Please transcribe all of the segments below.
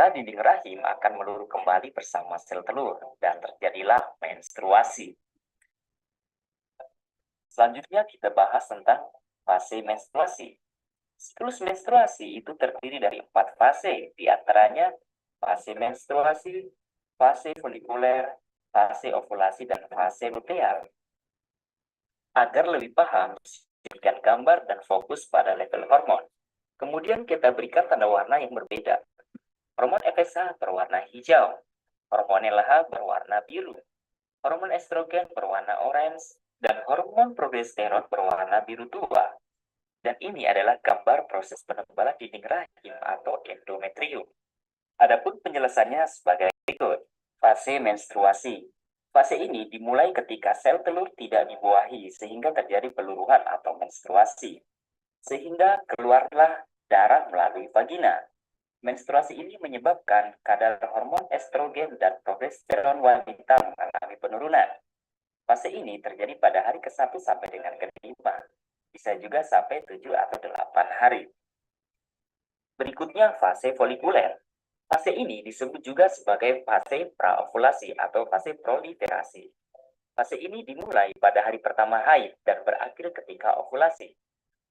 maka dinding rahim akan meluru kembali bersama sel telur dan terjadilah menstruasi. Selanjutnya kita bahas tentang fase menstruasi. Siklus menstruasi itu terdiri dari 4 fase, di antaranya fase menstruasi, fase folikuler, fase ovulasi, dan fase luteal. Agar lebih paham, berikan gambar dan fokus pada level hormon. Kemudian kita berikan tanda warna yang berbeda. Hormon FSH berwarna hijau, hormon LH berwarna biru, hormon estrogen berwarna orange, dan hormon progesteron berwarna biru tua. Dan ini adalah gambar proses penebalan dinding rahim atau endometrium. Adapun penjelasannya sebagai berikut. Fase menstruasi. Fase ini dimulai ketika sel telur tidak dibuahi sehingga terjadi peluruhan atau menstruasi. Sehingga keluarlah darah melalui vagina. Menstruasi ini menyebabkan kadar hormon estrogen dan progesteron wanita mengalami penurunan. Fase ini terjadi pada hari ke-1 sampai dengan ke-5. Bisa juga sampai 7 atau 8 hari. Berikutnya fase folikuler. Fase ini disebut juga sebagai fase praovulasi atau fase proliferasi. Fase ini dimulai pada hari pertama haid dan berakhir ketika ovulasi.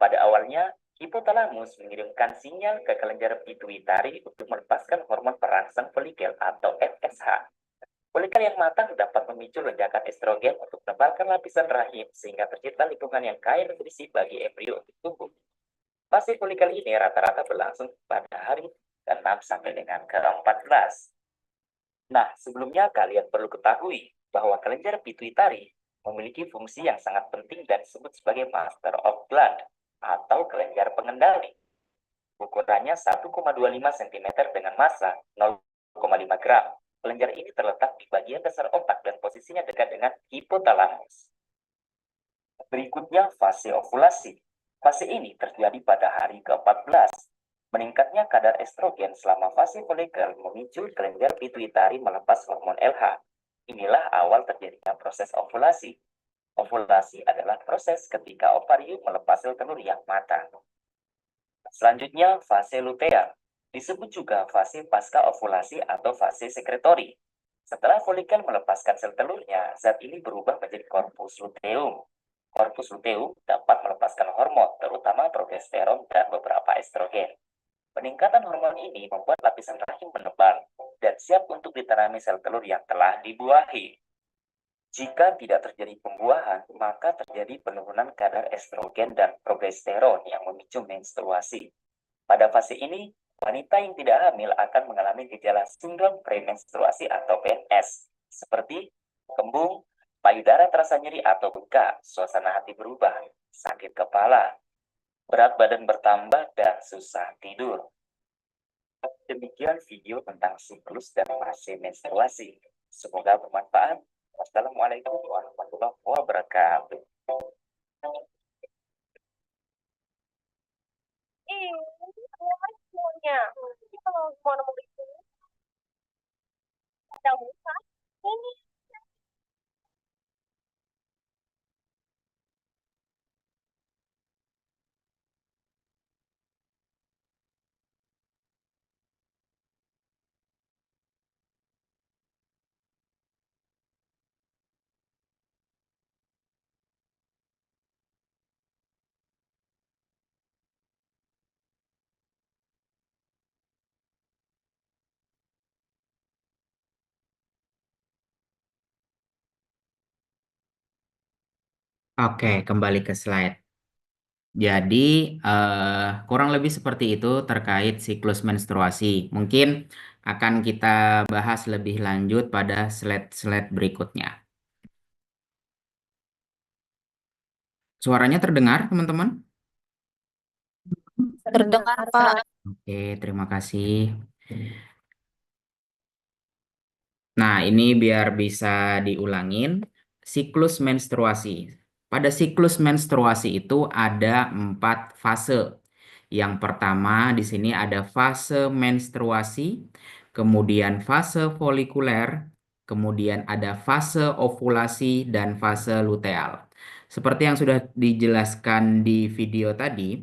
Pada awalnya, hipotalamus mengirimkan sinyal ke kelenjar pituitari untuk melepaskan hormon perangsang folikel atau FSH. Folikel yang matang dapat memicu lonjakan estrogen untuk menebalkan lapisan rahim sehingga tercipta lingkungan yang kaya nutrisi bagi embrio untuk tumbuh. Fase folikel ini rata-rata berlangsung pada hari ke-6 sampai dengan ke-14. Nah, sebelumnya kalian perlu ketahui bahwa kelenjar pituitari memiliki fungsi yang sangat penting dan disebut sebagai master of blood atau kelenjar pengendali. Ukurannya 1,25 cm dengan massa 0,5 gram. Kelenjar ini terletak di bagian dasar otak dan posisinya dekat dengan hipotalamus. Berikutnya fase ovulasi. Fase ini terjadi pada hari ke-14. Meningkatnya kadar estrogen selama fase folikel memicu kelenjar pituitari melepas hormon LH. Inilah awal terjadinya proses ovulasi. Ovulasi adalah proses ketika ovarium melepas sel telur yang matang. Selanjutnya fase luteal. Disebut juga fase pasca ovulasi atau fase sekretori. Setelah folikel melepaskan sel telurnya, zat ini berubah menjadi corpus luteum. Corpus luteum dapat melepaskan hormon, terutama progesteron dan beberapa estrogen. Peningkatan hormon ini membuat lapisan rahim menebal dan siap untuk ditanami sel telur yang telah dibuahi. Jika tidak terjadi pembuahan, maka terjadi penurunan kadar estrogen dan progesteron yang memicu menstruasi. Pada fase ini, wanita yang tidak hamil akan mengalami gejala sindrom premenstruasi atau PMS, seperti kembung, payudara terasa nyeri atau bengkak, suasana hati berubah, sakit kepala, berat badan bertambah, dan susah tidur. Demikian video tentang siklus dan fase menstruasi. Semoga bermanfaat. Wassalamualaikum warahmatullahi wabarakatuh. Semuanya. Jadi kalau mau nemu itu, ada muka. Ini Oke, kembali ke slide. Jadi, kurang lebih seperti itu terkait siklus menstruasi. Mungkin akan kita bahas lebih lanjut pada slide-slide berikutnya. Suaranya terdengar, teman-teman? terdengar, Pak. Oke, terima kasih. Nah, ini biar bisa diulangin. Siklus menstruasi. Pada siklus menstruasi itu ada 4 fase. Yang pertama di sini ada fase menstruasi, kemudian fase folikuler, kemudian ada fase ovulasi dan fase luteal. Seperti yang sudah dijelaskan di video tadi,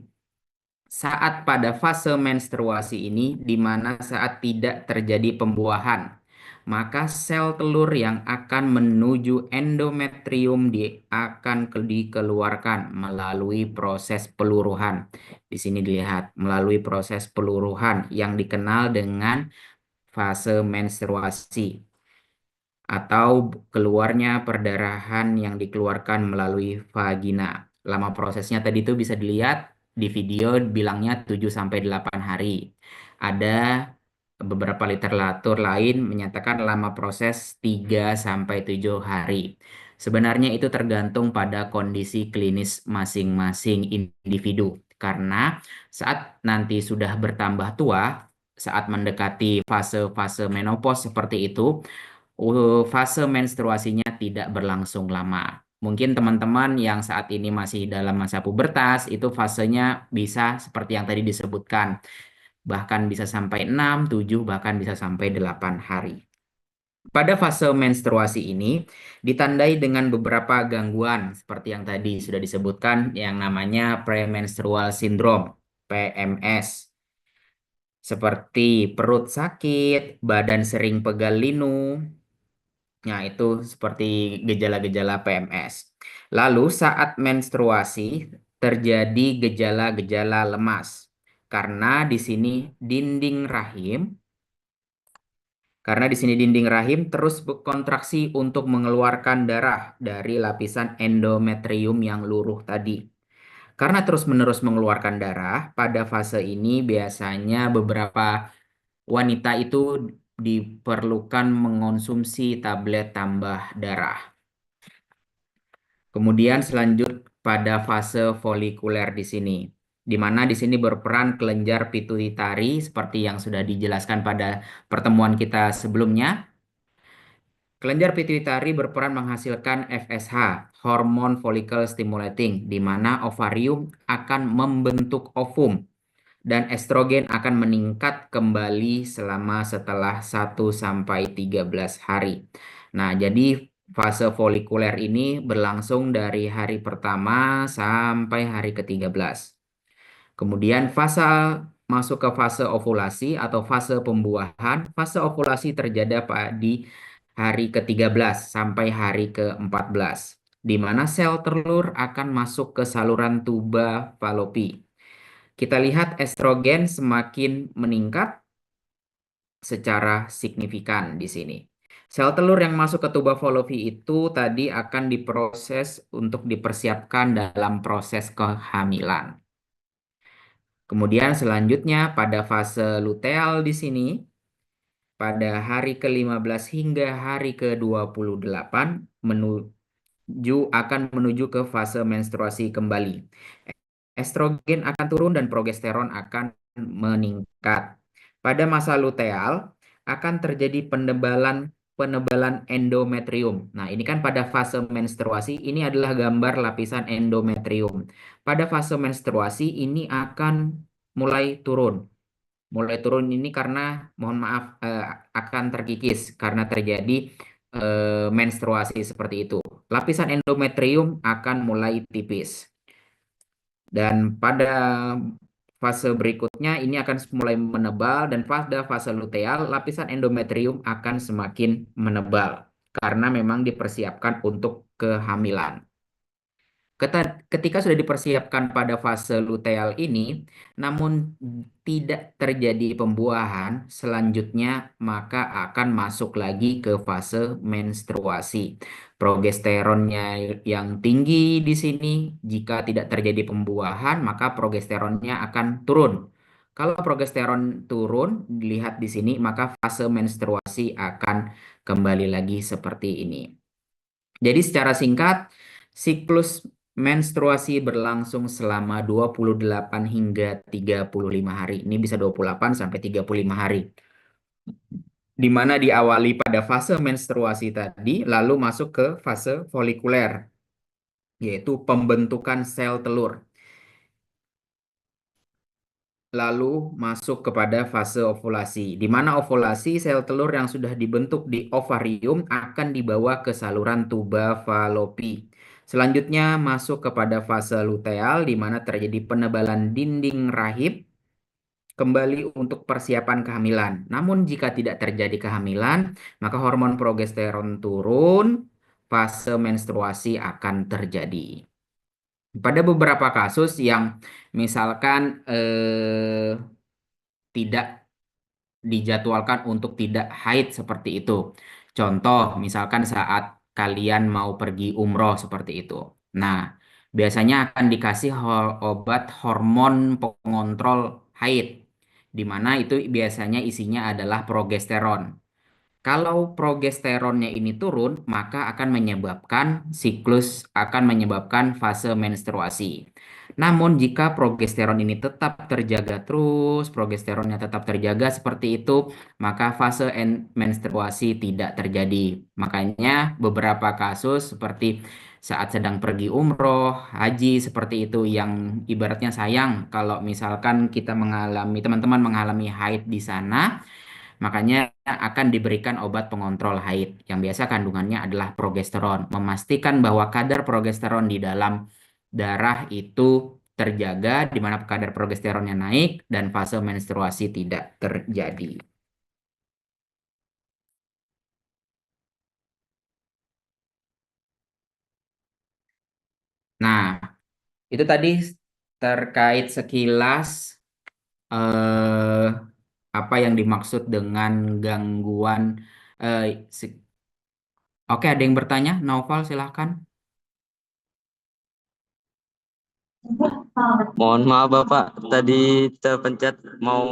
saat pada fase menstruasi ini, di mana saat tidak terjadi pembuahan, maka sel telur yang akan menuju endometrium akan dikeluarkan melalui proses peluruhan. Di sini dilihat melalui proses peluruhan yang dikenal dengan fase menstruasi atau keluarnya perdarahan yang dikeluarkan melalui vagina. Lama prosesnya tadi itu bisa dilihat di video bilangnya 7-8 hari. Ada beberapa literatur lain menyatakan lama proses 3-7 hari. Sebenarnya itu tergantung pada kondisi klinis masing-masing individu. Karena saat nanti sudah bertambah tua, saat mendekati fase-fase menopause seperti itu, fase menstruasinya tidak berlangsung lama. Mungkin teman-teman yang saat ini masih dalam masa pubertas, itu fasenya bisa seperti yang tadi disebutkan. Bahkan bisa sampai 6, 7, bahkan bisa sampai 8 hari. Pada fase menstruasi ini ditandai dengan beberapa gangguan seperti yang tadi sudah disebutkan yang namanya premenstrual syndrome, PMS. Seperti perut sakit, badan sering pegal linu, nah, itu seperti gejala-gejala PMS. Lalu saat menstruasi terjadi gejala-gejala lemas karena di sini dinding rahim terus berkontraksi untuk mengeluarkan darah dari lapisan endometrium yang luruh tadi. Karena terus-menerus mengeluarkan darah, pada fase ini biasanya beberapa wanita itu diperlukan mengonsumsi tablet tambah darah. Kemudian selanjut pada fase folikuler di sini, di mana di sini berperan kelenjar pituitari seperti yang sudah dijelaskan pada pertemuan kita sebelumnya. Kelenjar pituitari berperan menghasilkan FSH, hormon follicle stimulating, di mana ovarium akan membentuk ovum dan estrogen akan meningkat kembali setelah 1-13 hari. Nah, jadi fase folikuler ini berlangsung dari hari pertama sampai hari ke-13. Kemudian masuk ke fase ovulasi atau fase pembuahan. Fase ovulasi terjadi di hari ke-13 sampai hari ke-14, di mana sel telur akan masuk ke saluran tuba falopi. Kita lihat estrogen semakin meningkat secara signifikan di sini. Sel telur yang masuk ke tuba falopi itu tadi akan diproses untuk dipersiapkan dalam proses kehamilan. Kemudian selanjutnya pada fase luteal di sini, pada hari ke-15 hingga hari ke-28 akan menuju ke fase menstruasi kembali. Estrogen akan turun dan progesteron akan meningkat. Pada masa luteal akan terjadi penebalan endometrium. Nah, ini kan pada fase menstruasi, ini adalah gambar lapisan endometrium. Pada fase menstruasi ini akan mulai turun. Mulai turun ini karena, mohon maaf, akan terkikis karena terjadi menstruasi seperti itu. Lapisan endometrium akan mulai tipis. Dan pada fase berikutnya ini akan mulai menebal, dan pada fase luteal lapisan endometrium akan semakin menebal karena memang dipersiapkan untuk kehamilan. Ketika sudah dipersiapkan pada fase luteal ini, namun tidak terjadi pembuahan, selanjutnya maka akan masuk lagi ke fase menstruasi. Progesteronnya yang tinggi di sini, jika tidak terjadi pembuahan, maka progesteronnya akan turun. Kalau progesteron turun, dilihat di sini, maka fase menstruasi akan kembali lagi seperti ini. Jadi secara singkat, siklus menstruasi berlangsung selama 28 hingga 35 hari. Ini bisa 28 sampai 35 hari. Di mana diawali pada fase menstruasi tadi, lalu masuk ke fase folikuler, yaitu pembentukan sel telur. Lalu masuk kepada fase ovulasi, di mana ovulasi sel telur yang sudah dibentuk di ovarium akan dibawa ke saluran tuba falopi. Selanjutnya masuk kepada fase luteal di mana terjadi penebalan dinding rahim kembali untuk persiapan kehamilan. Namun jika tidak terjadi kehamilan, maka hormon progesteron turun, fase menstruasi akan terjadi. Pada beberapa kasus yang misalkan tidak dijadwalkan untuk tidak haid seperti itu. Contoh, misalkan saat kalian mau pergi umroh seperti itu. Nah, biasanya akan dikasih obat hormon pengontrol haid, di mana itu biasanya isinya adalah progesteron. Kalau progesteronnya ini turun, maka akan menyebabkan fase menstruasi. Namun jika progesteron ini tetap terjaga terus, progesteronnya tetap terjaga seperti itu, maka fase menstruasi tidak terjadi. Makanya beberapa kasus seperti saat sedang pergi umroh, haji seperti itu yang ibaratnya sayang kalau misalkan teman-teman mengalami haid di sana. Makanya akan diberikan obat pengontrol haid yang biasa kandungannya adalah progesteron, memastikan bahwa kadar progesteron di dalam darah itu terjaga, di mana kadar progesteronnya naik dan fase menstruasi tidak terjadi. Nah, itu tadi terkait sekilas eh, apa yang dimaksud dengan gangguan. eh, si- Oke, ada yang bertanya? Naufal, silahkan. Mohon maaf Bapak, tadi terpencet mau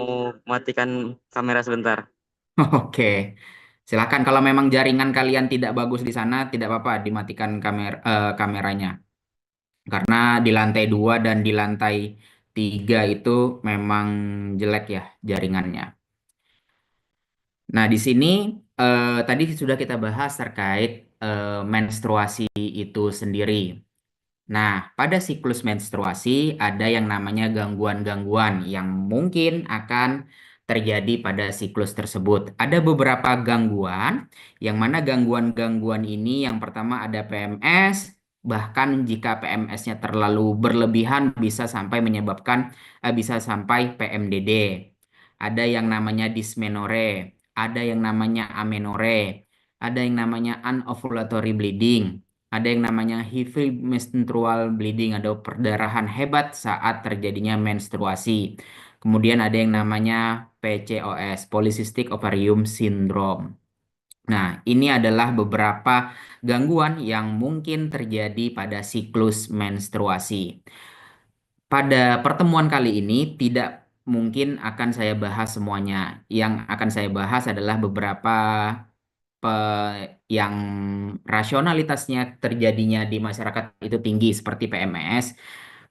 matikan kamera sebentar. Oke, silakan kalau memang jaringan kalian tidak bagus di sana, tidak apa-apa dimatikan kameranya. Karena di lantai 2 dan di lantai 3 itu memang jelek ya jaringannya. Nah, di sini tadi sudah kita bahas terkait menstruasi itu sendiri. Nah, pada siklus menstruasi ada yang namanya gangguan-gangguan yang mungkin akan terjadi pada siklus tersebut. Ada beberapa gangguan, yang mana gangguan-gangguan ini yang pertama ada PMS, bahkan jika PMS-nya terlalu berlebihan bisa sampai PMDD. Ada yang namanya dysmenore, ada yang namanya amenore, ada yang namanya anovulatory bleeding. Ada yang namanya heavy menstrual bleeding atau perdarahan hebat saat terjadinya menstruasi. Kemudian ada yang namanya PCOS, Polycystic Ovarium Syndrome. Nah, ini adalah beberapa gangguan yang mungkin terjadi pada siklus menstruasi. Pada pertemuan kali ini tidak mungkin akan saya bahas semuanya. Yang akan saya bahas adalah beberapa yang rasionalitasnya terjadinya di masyarakat itu tinggi seperti PMS,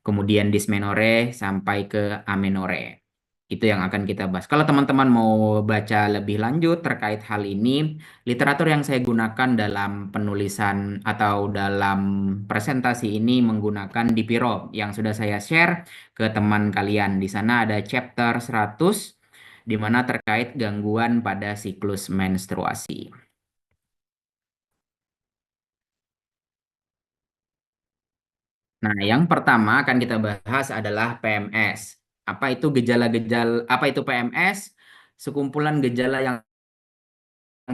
kemudian dysmenore sampai ke amenore. Itu yang akan kita bahas. Kalau teman-teman mau baca lebih lanjut terkait hal ini, literatur yang saya gunakan dalam penulisan atau dalam presentasi ini menggunakan Dipiro yang sudah saya share ke teman kalian. Di sana ada chapter 100 di mana terkait gangguan pada siklus menstruasi. Nah, yang pertama akan kita bahas adalah PMS. Apa itu PMS? Sekumpulan gejala yang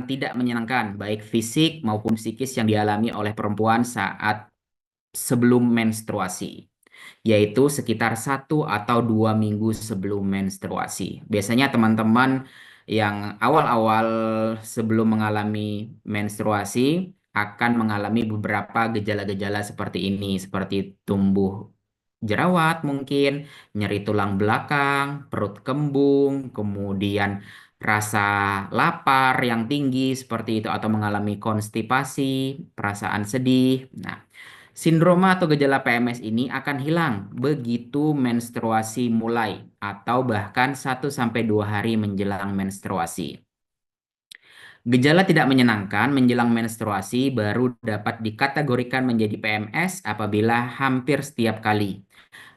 tidak menyenangkan, baik fisik maupun psikis yang dialami oleh perempuan saat sebelum menstruasi, yaitu sekitar 1 atau 2 minggu sebelum menstruasi. Biasanya teman-teman yang awal-awal sebelum mengalami menstruasi akan mengalami beberapa gejala-gejala seperti ini, seperti tumbuh jerawat mungkin, nyeri tulang belakang, perut kembung, kemudian rasa lapar yang tinggi seperti itu atau mengalami konstipasi, perasaan sedih. Nah, sindroma atau gejala PMS ini akan hilang begitu menstruasi mulai atau bahkan 1 sampai 2 hari menjelang menstruasi. Gejala tidak menyenangkan menjelang menstruasi baru dapat dikategorikan menjadi PMS apabila hampir setiap kali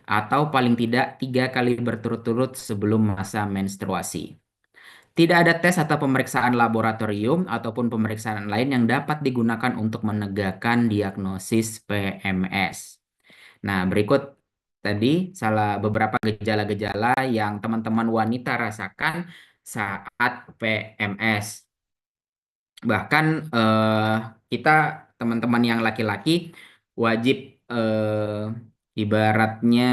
atau paling tidak 3 kali berturut-turut sebelum masa menstruasi. Tidak ada tes atau pemeriksaan laboratorium ataupun pemeriksaan lain yang dapat digunakan untuk menegakkan diagnosis PMS. Nah, berikut tadi salah beberapa gejala-gejala yang teman-teman wanita rasakan saat PMS. Bahkan kita teman-teman yang laki-laki wajib ibaratnya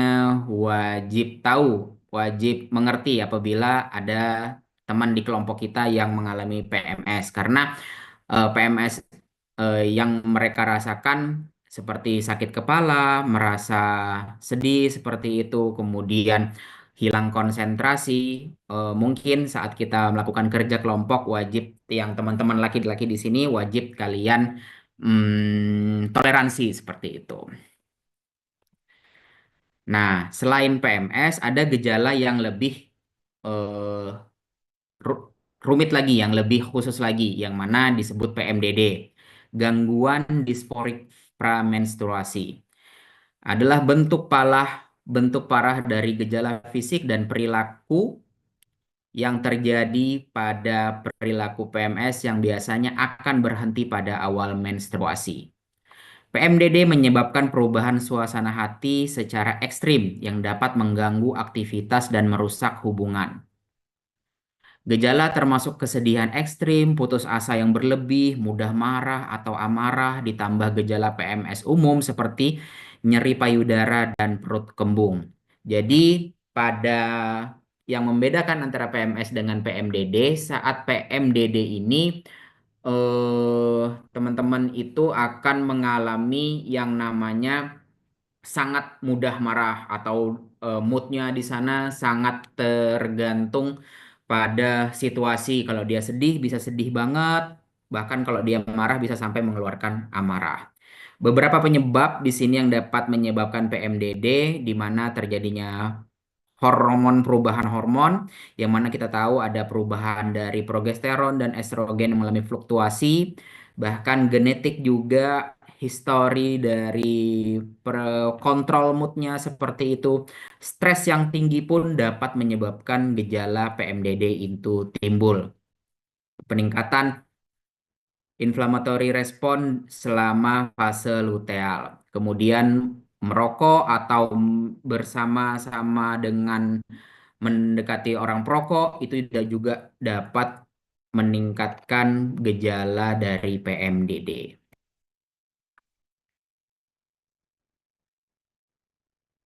wajib tahu, wajib mengerti apabila ada teman di kelompok kita yang mengalami PMS karena PMS yang mereka rasakan seperti sakit kepala, merasa sedih seperti itu, kemudian hilang konsentrasi. Mungkin saat kita melakukan kerja kelompok wajib yang teman-teman laki-laki di sini wajib kalian toleransi seperti itu. Nah, selain PMS ada gejala yang lebih eh, ru- rumit lagi, yang lebih khusus lagi, yang mana disebut PMDD, gangguan disporik pramenstruasi. Adalah bentuk parah dari gejala fisik dan perilaku yang terjadi pada perilaku PMS yang biasanya akan berhenti pada awal menstruasi. PMDD menyebabkan perubahan suasana hati secara ekstrim yang dapat mengganggu aktivitas dan merusak hubungan. Gejala termasuk kesedihan ekstrim, putus asa yang berlebih, mudah marah atau amarah, ditambah gejala PMS umum seperti nyeri payudara dan perut kembung. Jadi, pada yang membedakan antara PMS dengan PMDD, saat PMDD ini teman-teman itu akan mengalami yang namanya sangat mudah marah atau moodnya di sana sangat tergantung pada situasi. Kalau dia sedih bisa sedih banget, bahkan kalau dia marah bisa sampai mengeluarkan amarah. Beberapa penyebab di sini yang dapat menyebabkan PMDD, di mana terjadinya perubahan hormon, yang mana kita tahu ada perubahan dari progesteron dan estrogen yang mengalami fluktuasi, bahkan genetik juga, histori dari kontrol moodnya seperti itu. Stres yang tinggi pun dapat menyebabkan gejala PMDD itu timbul. Peningkatan inflammatory respon selama fase luteal. Kemudian merokok atau bersama-sama dengan mendekati orang perokok itu juga dapat meningkatkan gejala dari PMDD.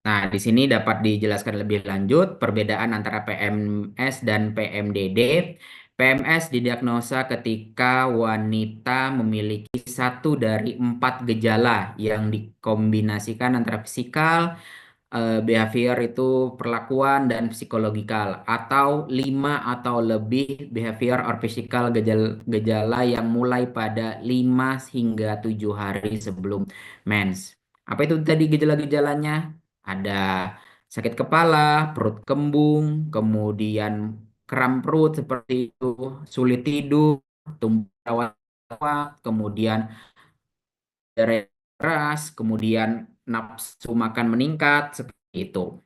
Nah, di sini dapat dijelaskan lebih lanjut perbedaan antara PMS dan PMDD. PMS didiagnosa ketika wanita memiliki satu dari 4 gejala yang dikombinasikan antara fisikal, behavior itu perlakuan dan psikologikal, atau 5 atau lebih behavior or physical gejala yang mulai pada 5 hingga 7 hari sebelum mens. Apa itu tadi gejala-gejalanya? Ada sakit kepala, perut kembung, kemudian kram perut seperti itu, sulit tidur, tumbuh rawan, kemudian darah keras, kemudian nafsu makan meningkat, seperti itu.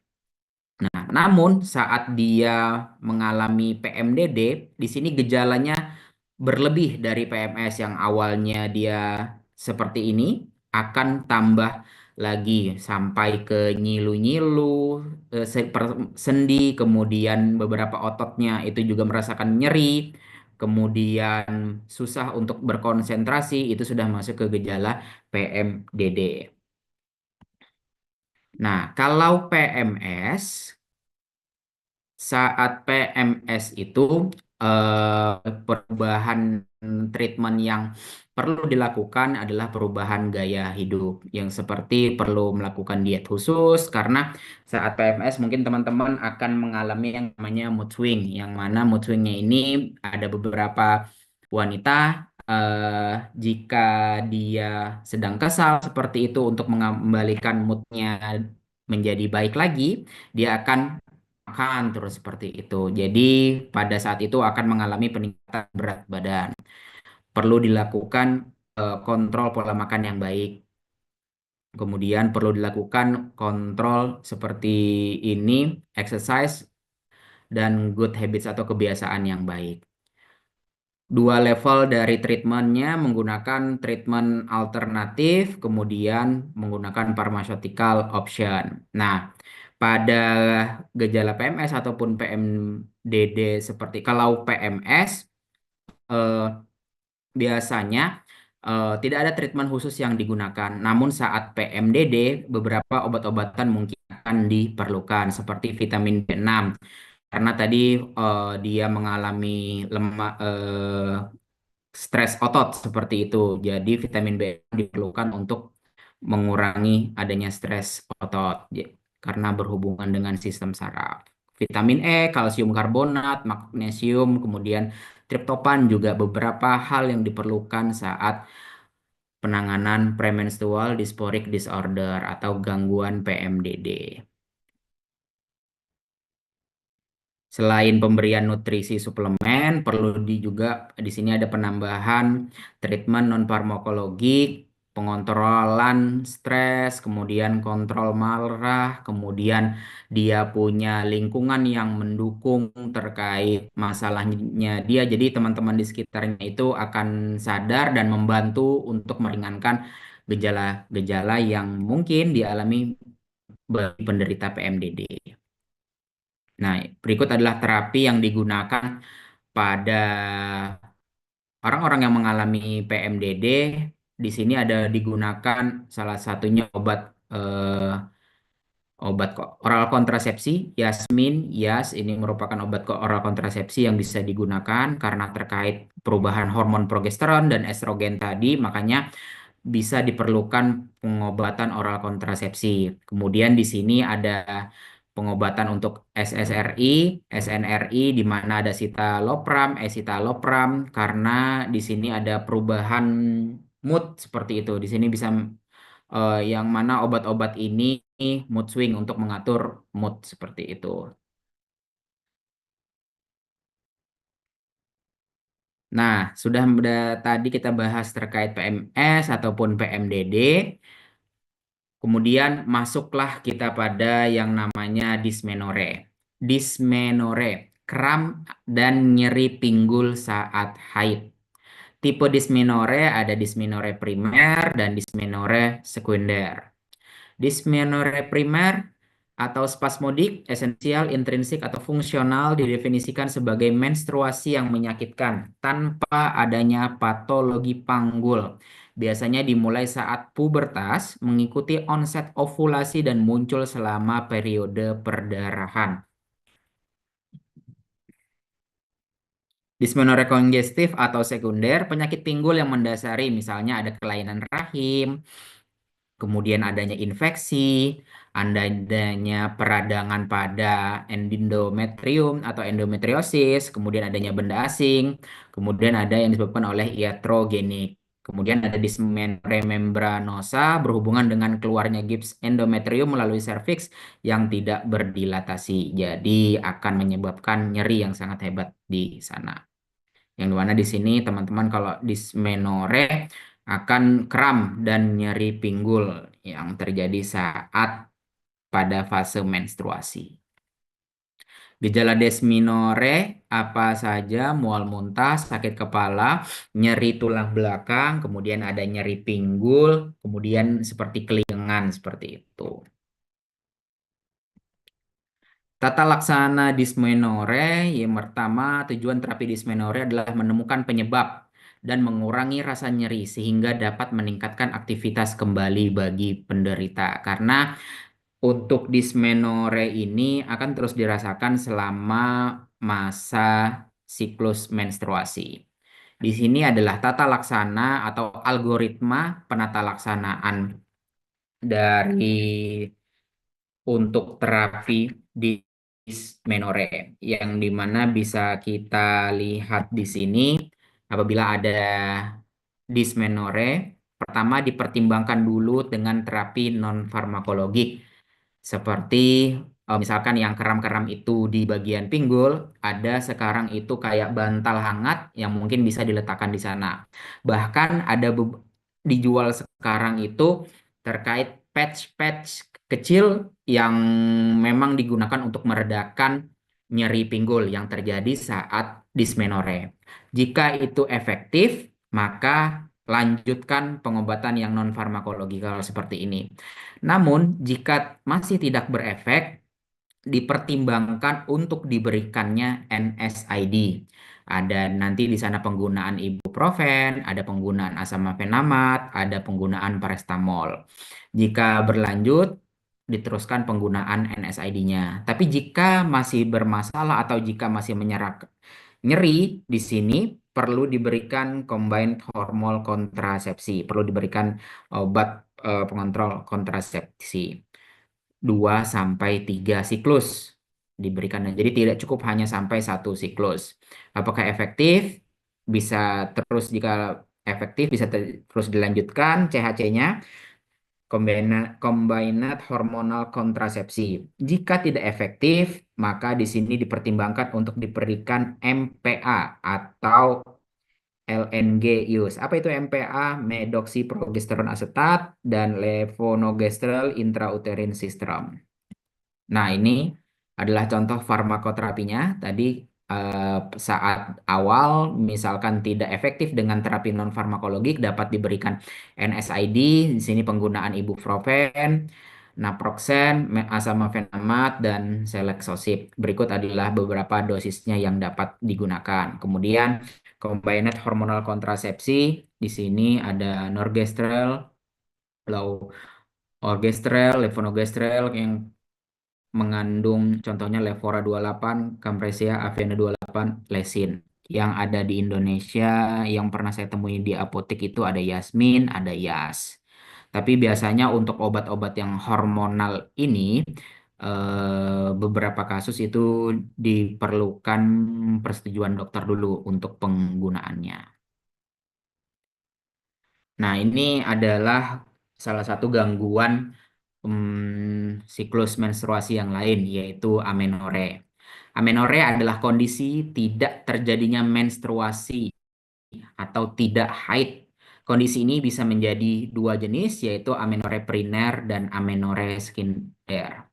Nah, namun saat dia mengalami PMDD, di sini gejalanya berlebih dari PMS yang awalnya dia seperti ini, akan tambah lagi sampai ke nyilu-nyilu, sendi, kemudian beberapa ototnya itu juga merasakan nyeri, kemudian susah untuk berkonsentrasi, itu sudah masuk ke gejala PMDD. Nah, kalau PMS, saat PMS itu perubahan treatment yang perlu dilakukan adalah perubahan gaya hidup yang seperti perlu melakukan diet khusus karena saat PMS mungkin teman-teman akan mengalami yang namanya mood swing, yang mana mood swingnya ini ada beberapa wanita jika dia sedang kesal seperti itu untuk mengembalikan moodnya menjadi baik lagi, dia akan makan terus seperti itu. Jadi pada saat itu akan mengalami peningkatan berat badan. Perlu dilakukan kontrol pola makan yang baik. Kemudian perlu dilakukan kontrol seperti ini, exercise dan good habits atau kebiasaan yang baik. Dua level dari treatmentnya menggunakan treatment alternatif, kemudian menggunakan pharmaceutical option. Nah, pada gejala PMS ataupun PMDD seperti kalau PMS eh, biasanya tidak ada treatment khusus yang digunakan. Namun saat PMDD beberapa obat-obatan mungkin akan diperlukan seperti vitamin B6 karena tadi dia mengalami stres otot seperti itu. Jadi vitamin B diperlukan untuk mengurangi adanya stres otot karena berhubungan dengan sistem saraf. Vitamin E, kalsium karbonat, magnesium, kemudian triptopan juga beberapa hal yang diperlukan saat penanganan premenstrual dysphoric disorder atau gangguan PMDD. Selain pemberian nutrisi suplemen, perlu juga di sini ada penambahan treatment non farmakologik, pengontrolan stres, kemudian kontrol marah, kemudian dia punya lingkungan yang mendukung terkait masalahnya dia. Jadi teman-teman di sekitarnya itu akan sadar dan membantu untuk meringankan gejala-gejala yang mungkin dialami bagi penderita PMDD. Nah, berikut adalah terapi yang digunakan pada orang-orang yang mengalami PMDD. Di sini ada digunakan salah satunya obat oral kontrasepsi, Yasmin, Yas. Ini merupakan obat oral kontrasepsi yang bisa digunakan karena terkait perubahan hormon progesteron dan estrogen tadi, makanya bisa diperlukan pengobatan oral kontrasepsi. Kemudian di sini ada pengobatan untuk SSRI, SNRI di mana ada citalopram, escitalopram karena di sini ada perubahan mood seperti itu. Di sini bisa yang mana obat-obat ini mood swing untuk mengatur mood seperti itu. Nah, tadi kita bahas terkait PMS ataupun PMDD. Kemudian masuklah kita pada yang namanya dysmenore. Dysmenore, kram dan nyeri pinggul saat haid. Tipe dysmenore ada dysmenore primer dan dysmenore sekunder. Dysmenore primer atau spasmodik, esensial, intrinsik, atau fungsional didefinisikan sebagai menstruasi yang menyakitkan tanpa adanya patologi panggul. Biasanya dimulai saat pubertas, mengikuti onset ovulasi dan muncul selama periode perdarahan. Dysmenore kongestif atau sekunder, penyakit pinggul yang mendasari misalnya ada kelainan rahim, kemudian adanya infeksi, adanya peradangan pada endometrium atau endometriosis, kemudian adanya benda asing, kemudian ada yang disebabkan oleh iatrogenik. Kemudian ada dysmenore membranosa berhubungan dengan keluarnya gips endometrium melalui serviks yang tidak berdilatasi. Jadi akan menyebabkan nyeri yang sangat hebat di sana. Yang dimana di sini teman-teman kalau dysmenore akan kram dan nyeri pinggul yang terjadi saat pada fase menstruasi. Gejala dysmenore apa saja? Mual muntah, sakit kepala, nyeri tulang belakang, kemudian ada nyeri pinggul, kemudian seperti kelingan seperti itu. Tata laksana dysmenore yang pertama, tujuan terapi dysmenore adalah menemukan penyebab dan mengurangi rasa nyeri sehingga dapat meningkatkan aktivitas kembali bagi penderita. Karena untuk dysmenore ini akan terus dirasakan selama masa siklus menstruasi. Di sini adalah tata laksana atau algoritma penata laksanaan dari untuk terapi dysmenore yang dimana bisa kita lihat di sini apabila ada dysmenore pertama dipertimbangkan dulu dengan terapi non farmakologik seperti misalkan yang keram-keram itu di bagian pinggul ada sekarang itu kayak bantal hangat yang mungkin bisa diletakkan di sana bahkan ada dijual sekarang itu terkait patch-patch kecil yang memang digunakan untuk meredakan nyeri pinggul yang terjadi saat dismenore. Jika itu efektif, maka lanjutkan pengobatan yang non farmakologikal seperti ini. Namun, jika masih tidak berefek, dipertimbangkan untuk diberikannya NSAID. Ada nanti di sana penggunaan ibuprofen, ada penggunaan asam mefenamat, ada penggunaan paracetamol. Jika berlanjut, diteruskan penggunaan NSAID-nya. Tapi jika masih bermasalah atau jika masih nyeri di sini, perlu diberikan combined hormone kontrasepsi, perlu diberikan obat pengontrol kontrasepsi. 2 sampai 3 siklus diberikan. Jadi tidak cukup hanya sampai 1 siklus. Apakah efektif? Bisa terus, jika efektif bisa terus dilanjutkan CHC-nya, combined hormonal kontrasepsi. Jika tidak efektif, maka di sini dipertimbangkan untuk diberikan MPA atau LNG use. Apa itu MPA? Medoxyprogesterone asetat dan levonorgestrel intrauterine system. Nah, ini adalah contoh farmakoterapinya. Tadi saat awal misalkan tidak efektif dengan terapi non farmakologik, dapat diberikan NSAID. Di sini penggunaan ibuprofen, naproxen, asam mefenamat, dan selexosip. Berikut adalah beberapa dosisnya yang dapat digunakan. Kemudian combined hormonal kontrasepsi, di sini ada norgestrel, low orgestrel, levonorgestrel yang mengandung contohnya Levora 28, Campresia, Aviana 28, Lesin. Yang ada di Indonesia yang pernah saya temui di apotek itu ada Yasmin, ada Yas. Tapi biasanya untuk obat-obat yang hormonal ini beberapa kasus itu diperlukan persetujuan dokter dulu untuk penggunaannya. Nah, ini adalah salah satu gangguan siklus menstruasi yang lain, yaitu amenore. Amenore adalah kondisi tidak terjadinya menstruasi atau tidak haid. Kondisi ini bisa menjadi dua jenis, yaitu amenore primer dan amenore sekunder.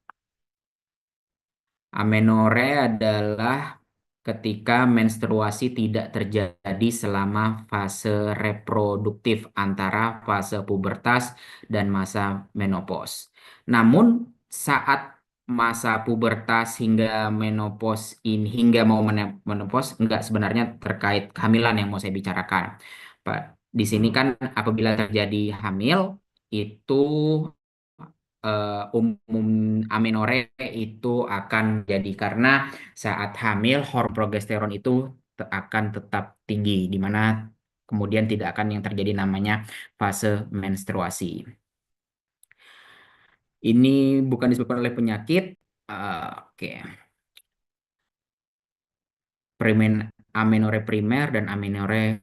Amenore adalah ketika menstruasi tidak terjadi selama fase reproduktif antara fase pubertas dan masa menopause. Namun saat masa pubertas hingga menopause ini, hingga mau menopause, enggak, sebenarnya terkait kehamilan yang mau saya bicarakan. Di sini kan apabila terjadi hamil itu umum amenore itu akan jadi karena saat hamil hormon progesteron itu akan tetap tinggi, di mana kemudian tidak akan yang terjadi namanya fase menstruasi. Ini bukan disebabkan oleh penyakit. Oke. Amenore primer dan amenore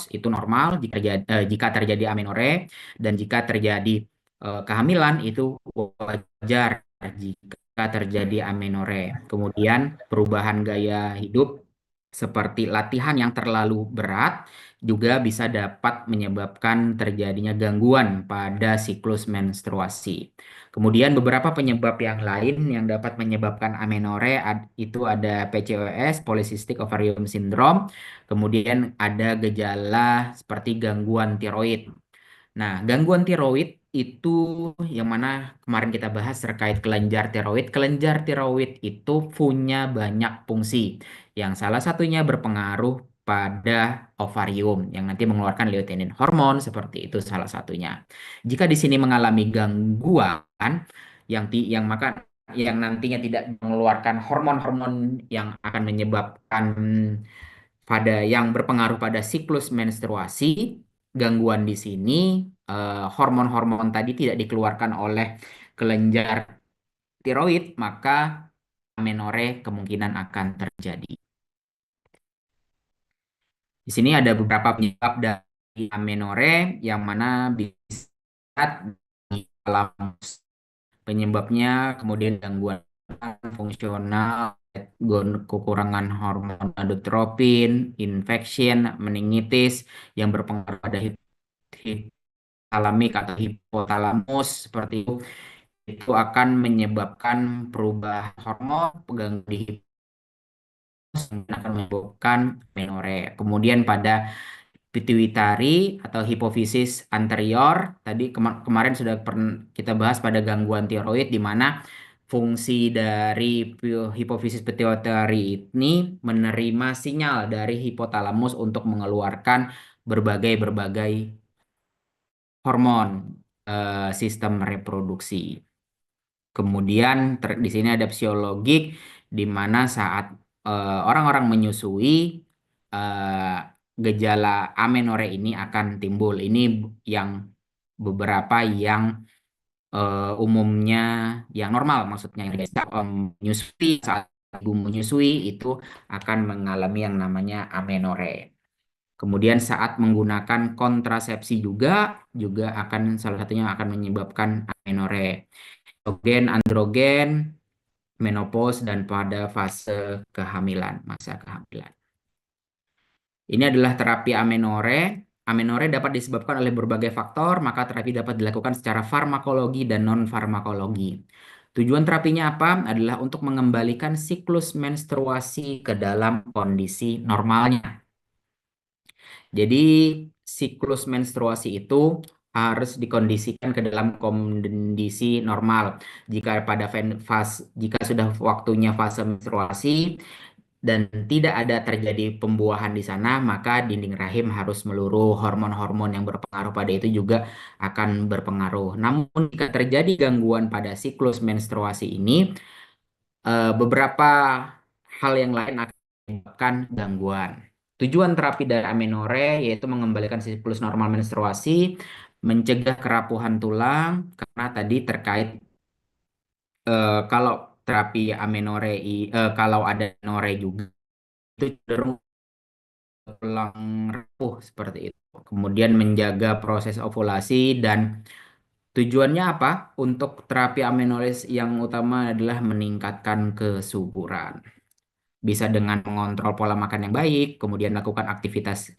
itu normal jika terjadi amenore, dan jika terjadi kehamilan itu wajar jika terjadi amenore. Kemudian perubahan gaya hidup seperti latihan yang terlalu berat juga bisa dapat menyebabkan terjadinya gangguan pada siklus menstruasi. Kemudian beberapa penyebab yang lain yang dapat menyebabkan amenore itu ada PCOS, Polycystic Ovarium Syndrome. Kemudian ada gejala seperti gangguan tiroid. Nah, gangguan tiroid itu yang mana kemarin kita bahas terkait kelenjar tiroid. Kelenjar tiroid itu punya banyak fungsi. Yang salah satunya berpengaruh pada ovarium yang nanti mengeluarkan lutein hormon, seperti itu salah satunya. Jika di sini mengalami gangguan yang nantinya tidak mengeluarkan hormon-hormon yang akan menyebabkan pada yang berpengaruh pada siklus menstruasi, gangguan di sini hormon-hormon tadi tidak dikeluarkan oleh kelenjar tiroid, maka amenore kemungkinan akan terjadi. Di sini ada beberapa penyebab dari amenore yang mana bisa di dalam penyebabnya, kemudian gangguan fungsional, kekurangan hormon gonadotropin, infection, meningitis yang berpengaruh pada talamik atau hipotalamus seperti itu akan menyebabkan perubahan hormon pengganggu di akan menyebabkan amenorrea. Kemudian pada pituitari atau hipofisis anterior, tadi kemarin sudah kita bahas pada gangguan tiroid di mana fungsi dari hipofisis pituitari ini menerima sinyal dari hipotalamus untuk mengeluarkan berbagai hormon sistem reproduksi. Kemudian di sini ada fisiologik di mana saat orang-orang menyusui gejala amenore ini akan timbul. Ini yang beberapa yang umumnya yang normal, maksudnya yang biasa menyusui saat ibu menyusui itu akan mengalami yang namanya amenore. Kemudian saat menggunakan kontrasepsi juga akan salah satunya akan menyebabkan amenore. Estrogen, androgen, menopause, dan pada fase kehamilan, masa kehamilan. Ini adalah terapi amenore. Amenore dapat disebabkan oleh berbagai faktor, maka terapi dapat dilakukan secara farmakologi dan non-farmakologi. Tujuan terapinya apa? Adalah untuk mengembalikan siklus menstruasi ke dalam kondisi normalnya. Jadi siklus menstruasi itu harus dikondisikan ke dalam kondisi normal. Jika sudah waktunya fase menstruasi dan tidak ada terjadi pembuahan di sana, maka dinding rahim harus meluruh. Hormon-hormon yang berpengaruh pada itu juga akan berpengaruh. Namun jika terjadi gangguan pada siklus menstruasi ini, beberapa hal yang lain akan menyebabkan gangguan. Tujuan terapi dari amenore yaitu mengembalikan siklus normal menstruasi, mencegah kerapuhan tulang, karena tadi terkait kalau terapi amenore, kalau ada amenore juga itu cenderung tulang rapuh seperti itu. Kemudian menjaga proses ovulasi dan tujuannya apa? Untuk terapi amenore yang utama adalah meningkatkan kesuburan. Bisa dengan mengontrol pola makan yang baik, kemudian lakukan aktivitas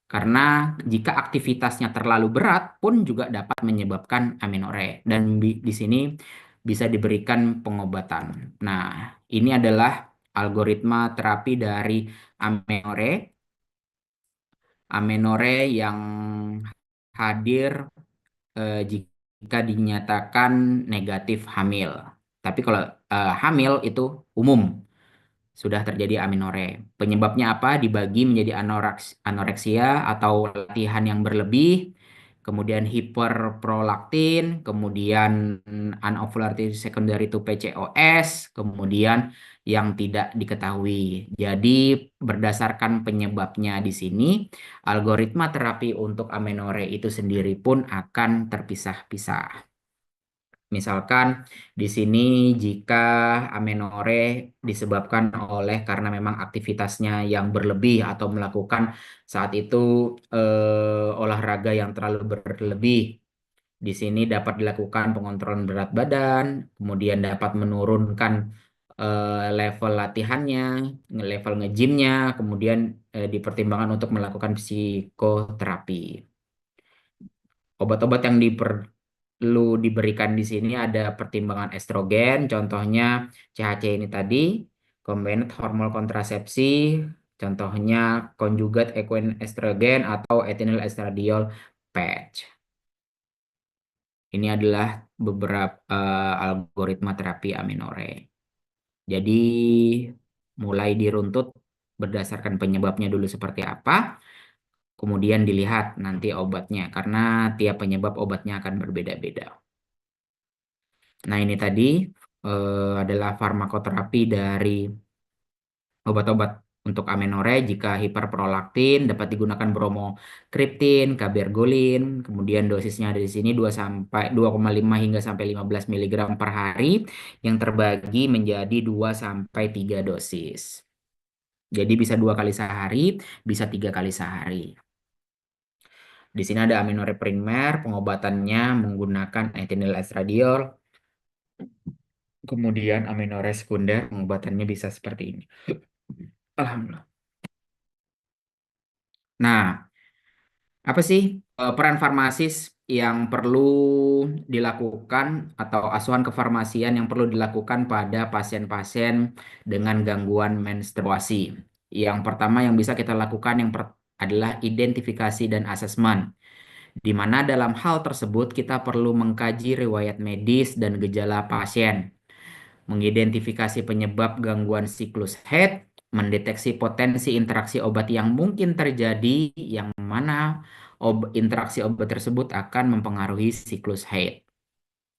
karena jika aktivitasnya terlalu berat pun juga dapat menyebabkan amenore dan di sini bisa diberikan pengobatan. Nah, ini adalah algoritma terapi dari amenore. Amenore yang hadir jika dinyatakan negatif hamil. Tapi kalau hamil itu umum sudah terjadi amenore. Penyebabnya apa? Dibagi menjadi anoreksia atau latihan yang berlebih, kemudian hiperprolaktin, kemudian anovulated secondary to PCOS, kemudian yang tidak diketahui. Jadi berdasarkan penyebabnya di sini, algoritma terapi untuk amenore itu sendiri pun akan terpisah-pisah. Misalkan di sini jika amenore disebabkan oleh karena memang aktivitasnya yang berlebih atau melakukan saat itu olahraga yang terlalu berlebih. Di sini dapat dilakukan pengontrolan berat badan, kemudian dapat menurunkan level latihannya, level nge-gymnya, kemudian dipertimbangkan untuk melakukan psikoterapi. Obat-obat yang perlu diberikan di sini ada pertimbangan estrogen, contohnya CHC ini tadi, combined hormon kontrasepsi, contohnya conjugate equine estrogen atau ethinyl estradiol patch. Ini adalah beberapa algoritma terapi amenore. Jadi mulai diruntut berdasarkan penyebabnya dulu seperti apa, kemudian dilihat nanti obatnya karena tiap penyebab obatnya akan berbeda-beda. Nah, ini tadi adalah farmakoterapi dari obat-obat untuk amenore. Jika hiperprolaktin dapat digunakan bromokriptin, kabergolin, kemudian dosisnya ada di sini 2,5 hingga sampai 15 mg per hari yang terbagi menjadi 2 sampai 3 dosis. Jadi bisa 2 kali sehari, bisa 3 kali sehari. Di sini ada amenore primer, pengobatannya menggunakan ethinyl estradiol. Kemudian amenore sekunder, pengobatannya bisa seperti ini. Alhamdulillah. Nah, Apa sih peran farmasis yang perlu dilakukan atau asuhan kefarmasian yang perlu dilakukan pada pasien-pasien dengan gangguan menstruasi? Yang pertama yang bisa kita lakukan adalah identifikasi dan asesmen, di mana dalam hal tersebut kita perlu mengkaji riwayat medis dan gejala pasien, mengidentifikasi penyebab gangguan siklus haid, mendeteksi potensi interaksi obat yang mungkin terjadi, yang mana interaksi obat tersebut akan mempengaruhi siklus haid.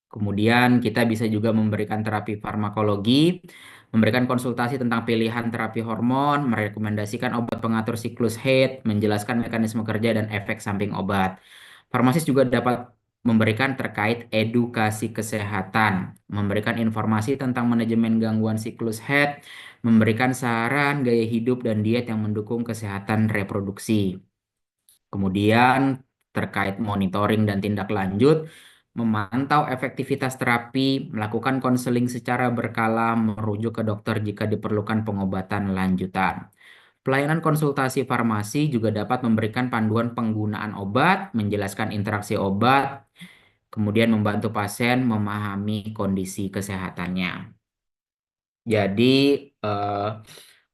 Kemudian kita bisa juga memberikan terapi farmakologi, memberikan konsultasi tentang pilihan terapi hormon, merekomendasikan obat pengatur siklus haid, menjelaskan mekanisme kerja dan efek samping obat. Farmasis juga dapat memberikan terkait edukasi kesehatan, memberikan informasi tentang manajemen gangguan siklus haid, memberikan saran gaya hidup dan diet yang mendukung kesehatan reproduksi. Kemudian terkait monitoring dan tindak lanjut, memantau efektivitas terapi, melakukan konseling secara berkala, merujuk ke dokter jika diperlukan pengobatan lanjutan. Pelayanan konsultasi farmasi juga dapat memberikan panduan penggunaan obat, menjelaskan interaksi obat, kemudian membantu pasien memahami kondisi kesehatannya. Jadi, eh,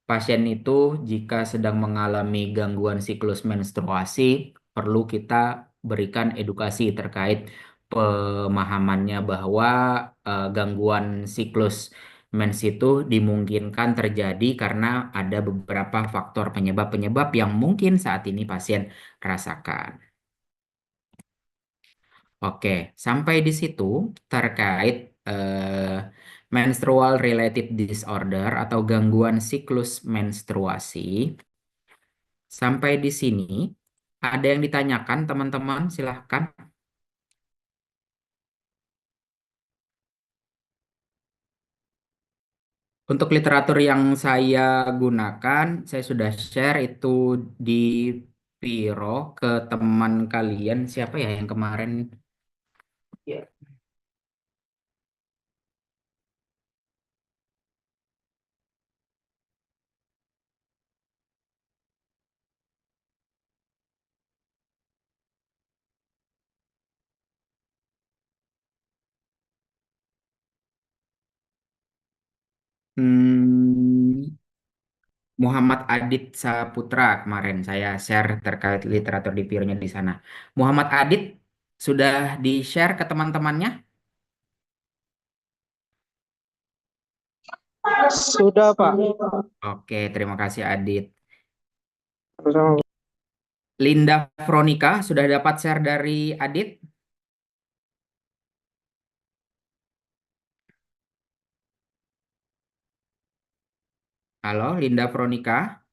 pasien itu jika sedang mengalami gangguan siklus menstruasi, perlu kita berikan edukasi terkait pemahamannya bahwa gangguan siklus mens itu dimungkinkan terjadi karena ada beberapa faktor penyebab-penyebab yang mungkin saat ini pasien rasakan. Oke, sampai di situ terkait menstrual related disorder atau gangguan siklus menstruasi. Sampai di sini, ada yang ditanyakan teman-teman? Silahkan. Untuk literatur yang saya gunakan, saya sudah share itu di Piro ke teman kalian. Siapa ya yang kemarin? Ya. Hmm, Muhammad Adit Saputra kemarin saya share terkait literatur di Pironya di sana. Muhammad Adit sudah di-share ke teman-temannya? Sudah, Pak. Oke, terima kasih Adit. Sama. Linda Veronica sudah dapat share dari Adit? Halo, Linda Veronica.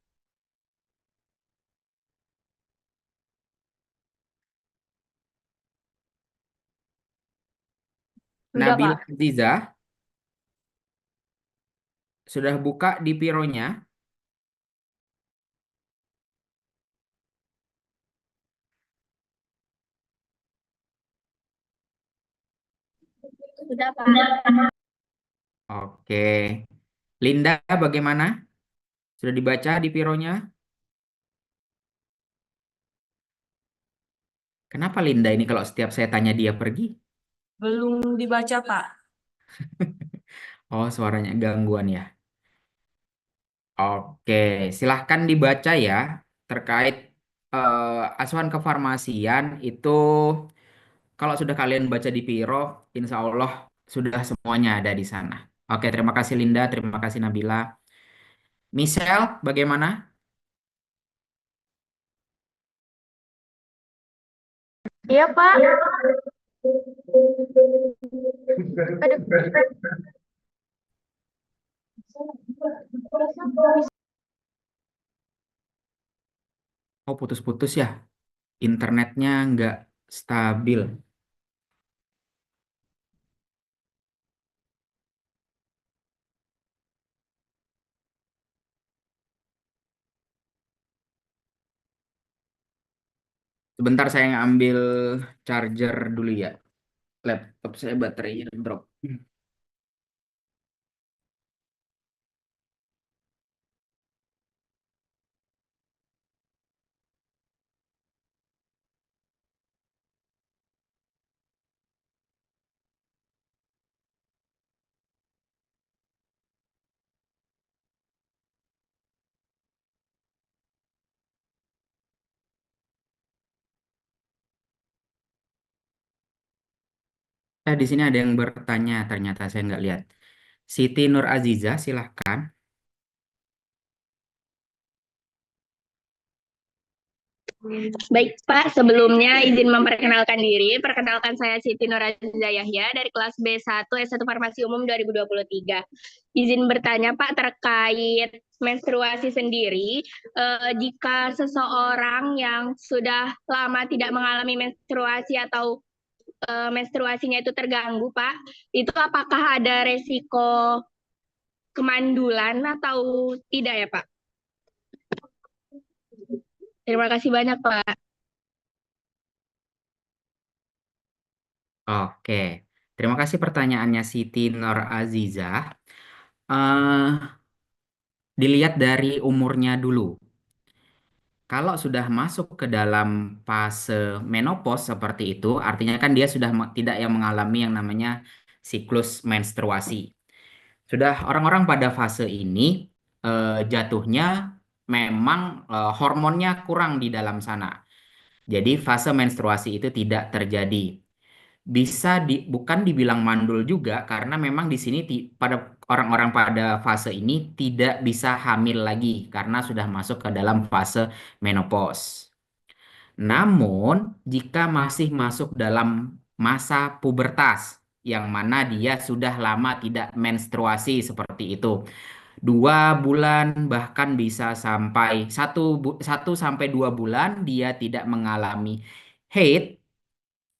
Sudah, Nabila Pak. Aziza sudah buka di Pironya? Sudah, Pak. Oke. Linda bagaimana? Sudah dibaca di Pironya? Kenapa Linda ini kalau setiap saya tanya dia pergi? Belum dibaca, Pak. Oh, suaranya gangguan ya. Oke, silahkan dibaca ya terkait asuhan kefarmasian itu kalau sudah kalian baca di Piro, insya Allah sudah semuanya ada di sana. Oke, terima kasih Linda, terima kasih Nabila. Michelle, bagaimana? Iya, Pak. Aduh. Oh, putus-putus ya. Internetnya nggak stabil. Sebentar saya ngambil charger dulu ya. Laptop saya baterainya drop. Di sini ada yang bertanya, ternyata saya nggak lihat. Siti Nur Aziza, silahkan. Baik, Pak. Sebelumnya izin memperkenalkan diri. Perkenalkan saya Siti Nuraziza Yahya dari kelas B1 S1 Farmasi Umum 2023. Izin bertanya, Pak, terkait menstruasi sendiri. Jika seseorang yang sudah lama tidak mengalami menstruasi atau menstruasinya itu terganggu, Pak, itu apakah ada resiko kemandulan atau tidak ya, Pak? Terima kasih banyak, Pak. Oke, terima kasih pertanyaannya Siti Nur Aziza. Eh, Dilihat dari umurnya dulu. Kalau sudah masuk ke dalam fase menopause seperti itu, artinya kan dia sudah tidak yang mengalami yang namanya siklus menstruasi. Sudah orang-orang pada fase ini jatuhnya memang hormonnya kurang di dalam sana. Jadi fase menstruasi itu tidak terjadi. Bukan dibilang mandul juga karena memang di sini pada orang-orang pada fase ini tidak bisa hamil lagi karena sudah masuk ke dalam fase menopause. Namun, jika masih masuk dalam masa pubertas, yang mana dia sudah lama tidak menstruasi seperti itu, 2 bulan bahkan bisa sampai 1 sampai 2 bulan dia tidak mengalami haid.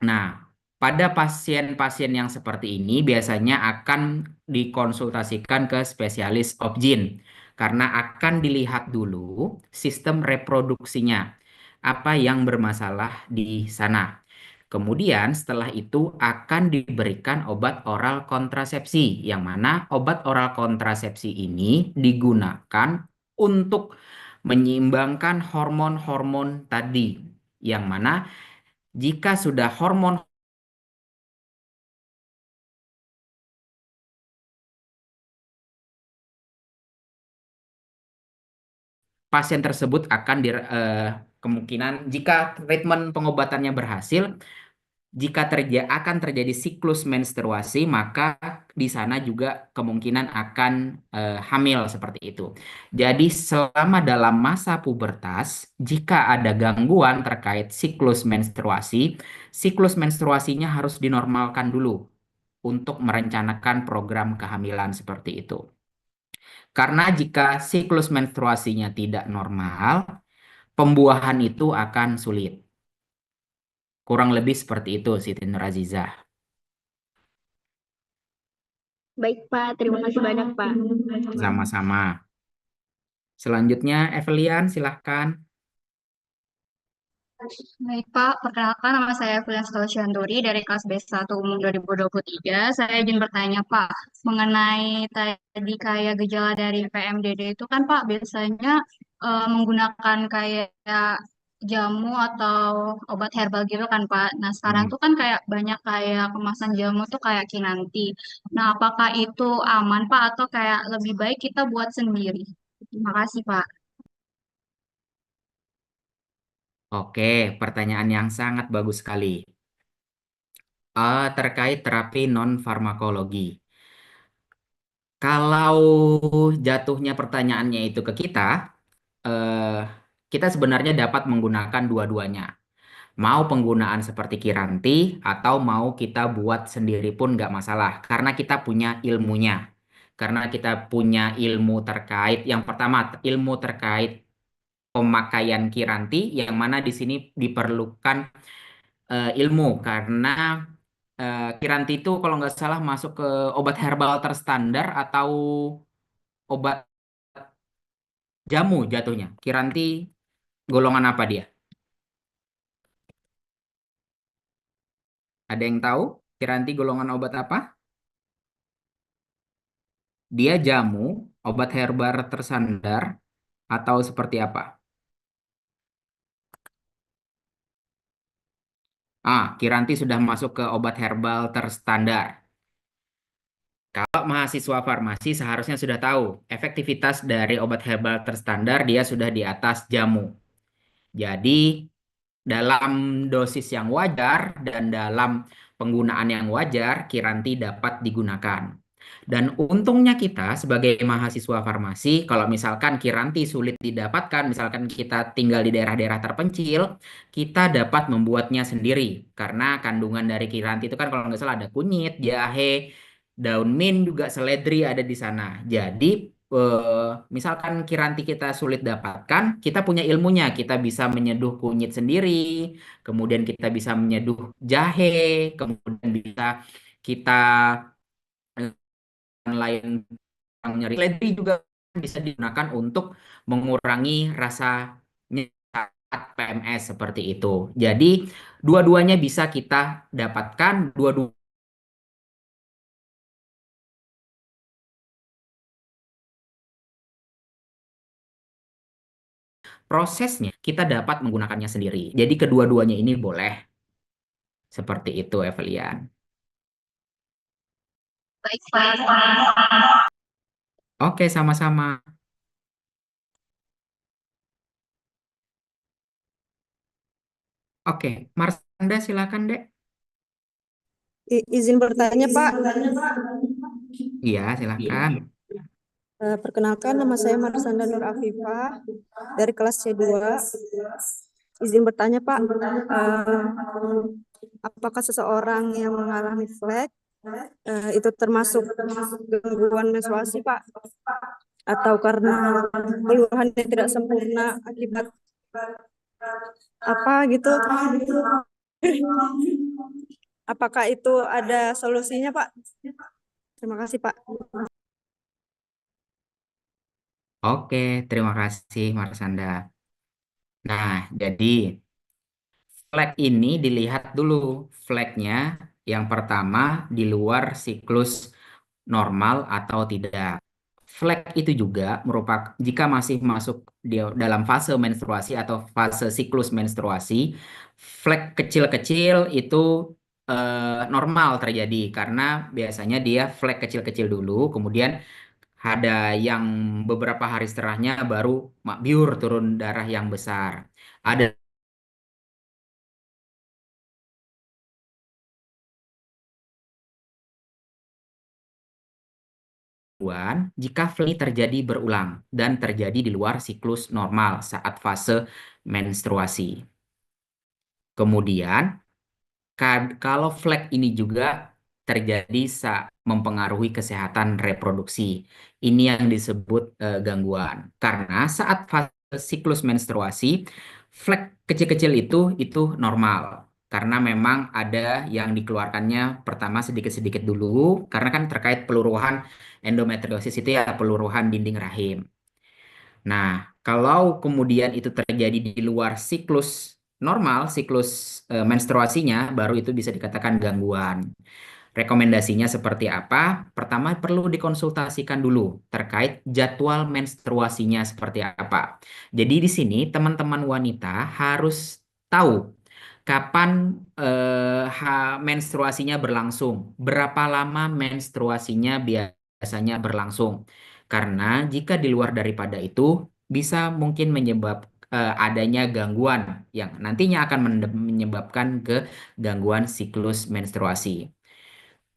Nah, pada pasien-pasien yang seperti ini biasanya akan dikonsultasikan ke spesialis obgyn karena akan dilihat dulu sistem reproduksinya, apa yang bermasalah di sana. Kemudian setelah itu akan diberikan obat oral kontrasepsi, yang mana obat oral kontrasepsi ini digunakan untuk menyeimbangkan hormon-hormon tadi, yang mana jika sudah hormon pasien tersebut kemungkinan jika treatment pengobatannya berhasil, jika akan terjadi siklus menstruasi, maka di sana juga kemungkinan akan hamil seperti itu. Jadi selama dalam masa pubertas, jika ada gangguan terkait siklus menstruasinya harus dinormalkan dulu untuk merencanakan program kehamilan seperti itu. Karena jika siklus menstruasinya tidak normal, pembuahan itu akan sulit. Kurang lebih seperti itu, Siti Nur Azizah. Baik, Pak. Terima kasih banyak, Pak. Sama-sama. Selanjutnya, Evelian, silahkan. Baik Pak, perkenalkan nama saya Fulian Shalanturi dari kelas B1 Umum 2023. Saya izin bertanya Pak, mengenai tadi kayak gejala dari PMDD itu kan Pak biasanya menggunakan kayak jamu atau obat herbal gitu kan Pak. Nah sekarang tuh kan kayak banyak kayak kemasan jamu tuh kayak Kinanti. Nah apakah itu aman Pak atau kayak lebih baik kita buat sendiri? Terima kasih Pak. Oke, pertanyaan yang sangat bagus sekali. Terkait terapi non-farmakologi. Kalau jatuhnya pertanyaannya itu ke eh, kita sebenarnya dapat menggunakan dua-duanya. Mau penggunaan seperti Kiranti atau mau kita buat sendiri pun nggak masalah karena kita punya ilmunya. Karena kita punya ilmu terkait yang pertama ilmu terkait pemakaian Kiranti yang mana di sini diperlukan ilmu karena Kiranti itu kalau nggak salah masuk ke obat herbal terstandar atau obat jamu jatuhnya. Kiranti golongan apa dia? Ada yang tahu? Kiranti golongan obat apa? Dia jamu, obat herbal tersandar, atau seperti apa? Kiranti sudah masuk ke obat herbal terstandar. Kalau mahasiswa farmasi seharusnya sudah tahu efektivitas dari obat herbal terstandar dia sudah di atas jamu. Jadi dalam dosis yang wajar dan dalam penggunaan yang wajar, Kiranti dapat digunakan. Dan untungnya kita sebagai mahasiswa farmasi, kalau misalkan Kiranti sulit didapatkan, misalkan kita tinggal di daerah-daerah terpencil, kita dapat membuatnya sendiri. Karena kandungan dari Kiranti itu kan kalau nggak salah ada kunyit, jahe, daun mint, juga seledri ada di sana. Jadi misalkan Kiranti kita sulit dapatkan, kita punya ilmunya, kita bisa menyeduh kunyit sendiri, kemudian kita bisa menyeduh jahe, kemudian bisa kita lain yang nyeri seledri juga bisa digunakan untuk mengurangi rasa saat PMS seperti itu. Jadi dua-duanya bisa kita dapatkan, dua-dua prosesnya kita dapat menggunakannya sendiri. Jadi kedua-duanya ini boleh. Seperti itu, Evelian. Baik, Pak. Oke, sama-sama. Oke, Marsanda silakan, Dek. Izin bertanya, Pak. Iya, silakan. Perkenalkan, nama saya Marsanda Nur Afifah dari kelas C2. Izin bertanya, Pak. Apakah seseorang yang mengalami flek itu termasuk gangguan menstruasi, Pak? Atau karena peluruhan yang tidak sempurna akibat apa gitu? Apakah itu ada solusinya, Pak? Terima kasih, Pak. Oke, terima kasih, Marsanda. Nah, jadi flek ini dilihat dulu. Fleknya yang pertama di luar siklus normal atau tidak. Flek itu juga merupakan jika masih masuk di dalam fase menstruasi atau fase siklus menstruasi, flek kecil-kecil itu normal terjadi karena biasanya dia flek kecil-kecil dulu, kemudian ada yang beberapa hari setelahnya baru biur turun darah yang besar. Ada jika flek terjadi berulang dan terjadi di luar siklus normal saat fase menstruasi. Kemudian, kalau flek ini juga terjadi saat mempengaruhi kesehatan reproduksi. Ini yang disebut gangguan. Karena saat fase siklus menstruasi, flek kecil-kecil itu normal. Karena memang ada yang dikeluarkannya pertama sedikit-sedikit dulu, karena kan terkait peluruhan endometriosis itu ya peluruhan dinding rahim. Nah, kalau kemudian itu terjadi di luar siklus normal, siklus menstruasinya, baru itu bisa dikatakan gangguan. Rekomendasinya seperti apa? Pertama, perlu dikonsultasikan dulu terkait jadwal menstruasinya seperti apa. Jadi di sini teman-teman wanita harus tahu kapan menstruasinya berlangsung, berapa lama menstruasinya biasanya berlangsung. Karena jika di luar daripada itu bisa mungkin adanya gangguan yang nantinya akan menyebabkan ke gangguan siklus menstruasi.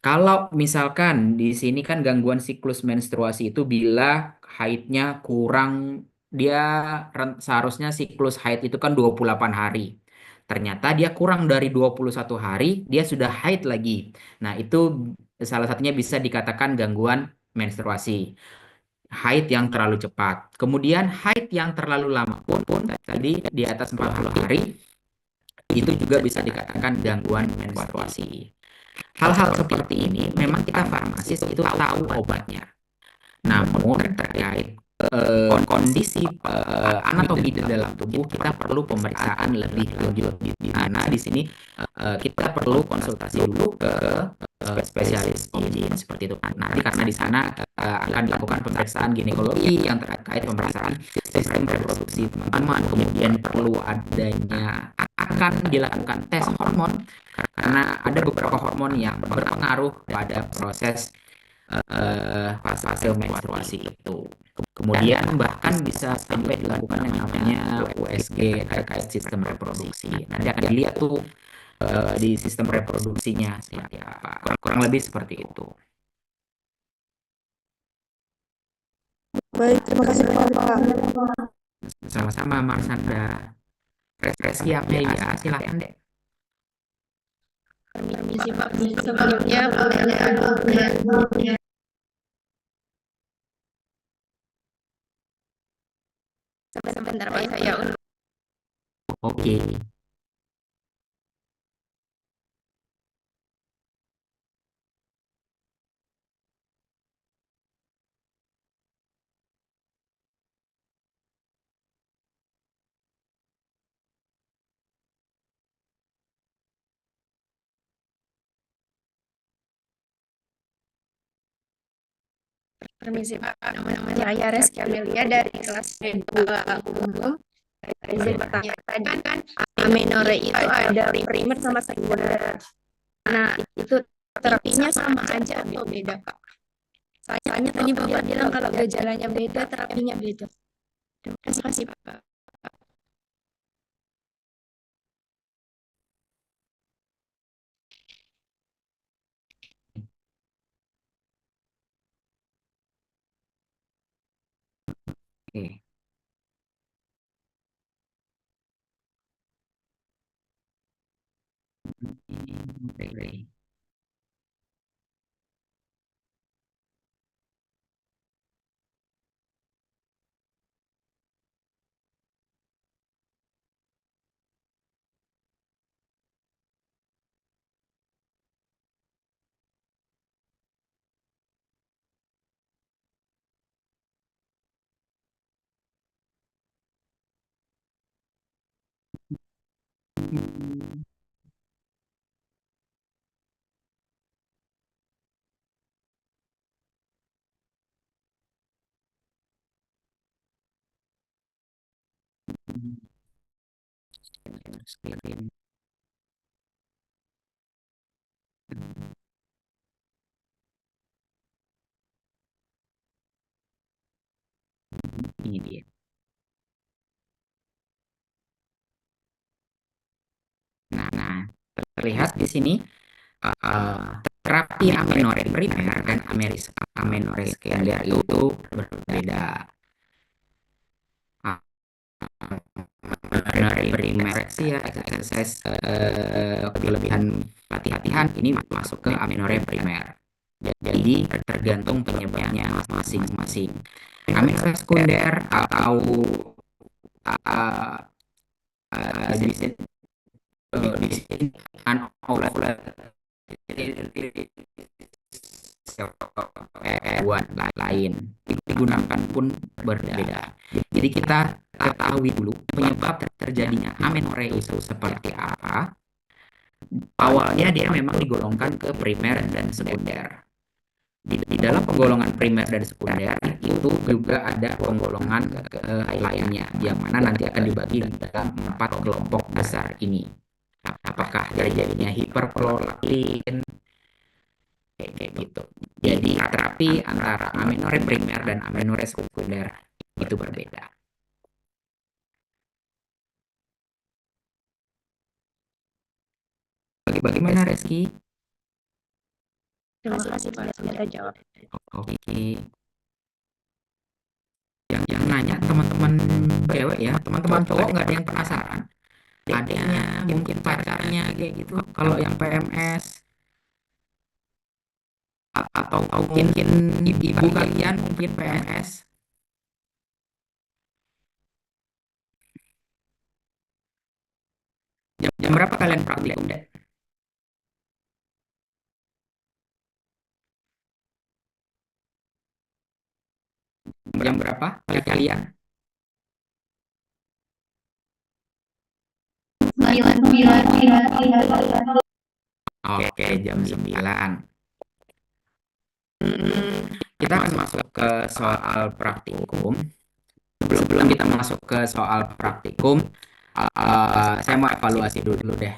Kalau misalkan di sini kan gangguan siklus menstruasi itu bila haidnya kurang, dia seharusnya siklus haid itu kan 28 hari. Ternyata dia kurang dari 21 hari, dia sudah haid lagi. Nah, itu salah satunya bisa dikatakan gangguan menstruasi. Haid yang terlalu cepat. Kemudian haid yang terlalu lama pun tadi di atas 40 hari, itu juga bisa dikatakan gangguan menstruasi. Hal-hal seperti ini memang kita farmasis itu tahu obatnya. Namun terkait kondisi anatomi di dalam tubuh kita perlu pemeriksaan lebih lanjut. Nah, di sini kita perlu konsultasi dulu ke spesialis izin seperti itu. Nanti karena di sana akan dilakukan pemeriksaan ginekologi yang terkait pemeriksaan sistem reproduksi teman-teman. Kemudian perlu adanya akan dilakukan tes hormon karena ada beberapa hormon yang berpengaruh pada proses fase menstruasi itu. Kemudian bahkan bisa sampai dilakukan yang namanya USG terkait sistem reproduksi. Nanti akan dilihat tuh di sistem reproduksinya seperti apa. Kurang lebih seperti itu. Baik, terima kasih Pak. Sama-sama Marsanda. Reski Amelia, silahkan deh. Permisi Pak, sebelumnya boleh sebentar Pak, saya Oke. permisi Pak, nama saya Reski Amelia dari kelas 2 umum. Izin bertanya, tadi kan amenore itu ada primer sama sekunder. Nah, itu terapinya sama aja atau beda Pak? Soalnya tadi Bapak bilang kalau gejalanya beda, terapinya beda. Terima kasih Pak. Oke. Oke. Ini dia. Nah, terlihat di sini terapi amenore primer dan amenore sekunder itu berbeda. Amenore primer sih ya exercise kelebihan latihan ini masuk ke amenore primer. Jadi tergantung penyebabnya masing-masing. Amenore sekunder atau di sini buat lain digunakan pun berbeda. Jadi kita ketahui dulu penyebab terjadinya amenore itu seperti apa. Awalnya dia memang digolongkan ke primer dan sekunder. Di dalam penggolongan primer dan sekunder itu juga ada penggolongan lainnya yang mana nanti akan dibagi dalam 4 kelompok besar ini. Apakah terjadinya hiperprolaktin kayak gitu. Jadi terapi antara amenore primer dan amenore sekunder itu berbeda. Bagaimana Reski? Terima kasih Pak sudah jawab. Oke. Yang nanya teman-teman cewek ya, teman-teman cowok nggak ada yang penasaran? Adanya mungkin pacarnya kayak gitu. Kalau yang PMS atau mungkin ibu kalian mungkin PMS. Jam berapa kalian praktikum deh? Jam berapa kalian? 9. Oke, jam 9. Kita akan masuk ke soal praktikum. Sebelum kita masuk ke soal praktikum, saya mau evaluasi dulu deh.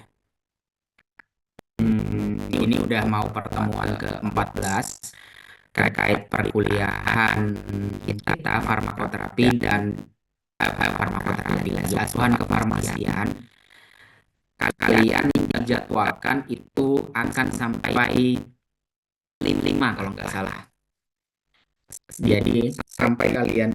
Ini udah mau pertemuan ke-14 terkait perkuliahan kita farmakoterapi dan farmakoterapi lagi asuhan kefarmasian. kalian dijadwalkan itu akan sampai 5 kalau nggak salah. Jadi sampai kalian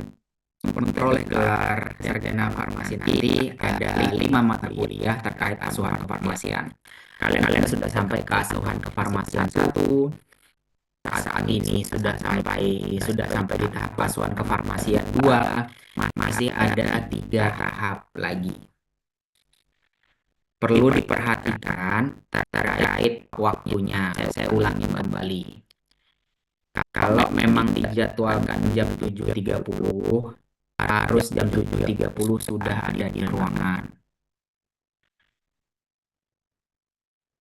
memperoleh gelar sarjana farmasi nanti ada 5 mata kuliah terkait asuhan kefarmasian. Kalian sudah sampai ke asuhan kefarmasian 1, saat ini sudah sampai di tahap asuhan kefarmasian 2, masih ada 3 tahap lagi. Perlu diperhatikan terkait waktunya. Saya ulangi kembali. Kalau memang dijadwalkan jam 7.30, harus jam 7.30 sudah ada di ruangan.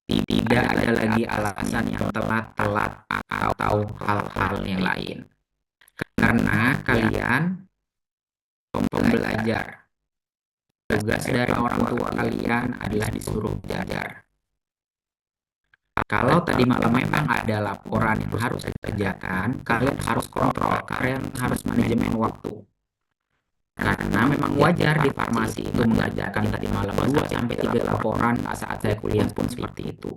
Tidak ada lagi alasan yang telat-telat atau hal-hal yang lain. Karena kalian pembelajar. Tugas dari orang tua kalian adalah disuruh belajar. Kalau tadi malam memang ada laporan yang harus dikerjakan, kalian harus kontrol, kalian harus manajemen waktu. Karena memang wajar di farmasi itu mengerjakan tadi malam 2-3 laporan saat saya kuliah pun seperti itu.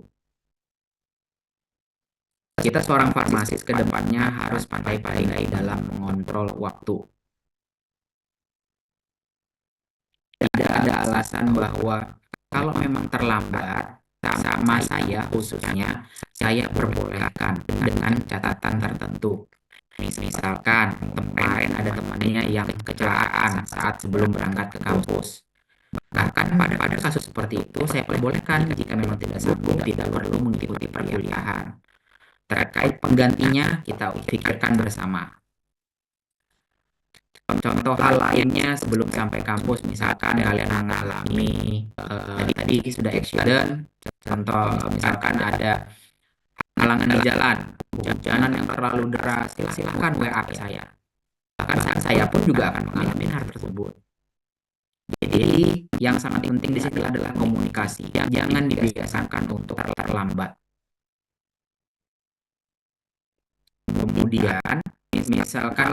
Kita seorang farmasis ke depannya harus pandai-pandai dalam mengontrol waktu. Tidak ada alasan bahwa kalau memang terlambat, sama saya khususnya, saya perbolehkan dengan catatan tertentu. Misalkan kemarin ada temannya yang kecelakaan saat sebelum berangkat ke kampus. Bahkan pada kasus seperti itu, saya perbolehkan jika memang tidak sanggup, tidak perlu mengikuti perkuliahan. Terkait penggantinya, kita pikirkan bersama. Contoh hal lainnya sebelum sampai kampus, misalkan kalian mengalami tadi sudah accident, contoh misalkan ada halangan di jalan, hujanan yang terlalu deras, silahkan WA ke saya. Bahkan saya pun juga akan mengalami hal tersebut. Jadi yang sangat penting di sini adalah komunikasi. Jangan dibiasakan untuk terlambat. Kemudian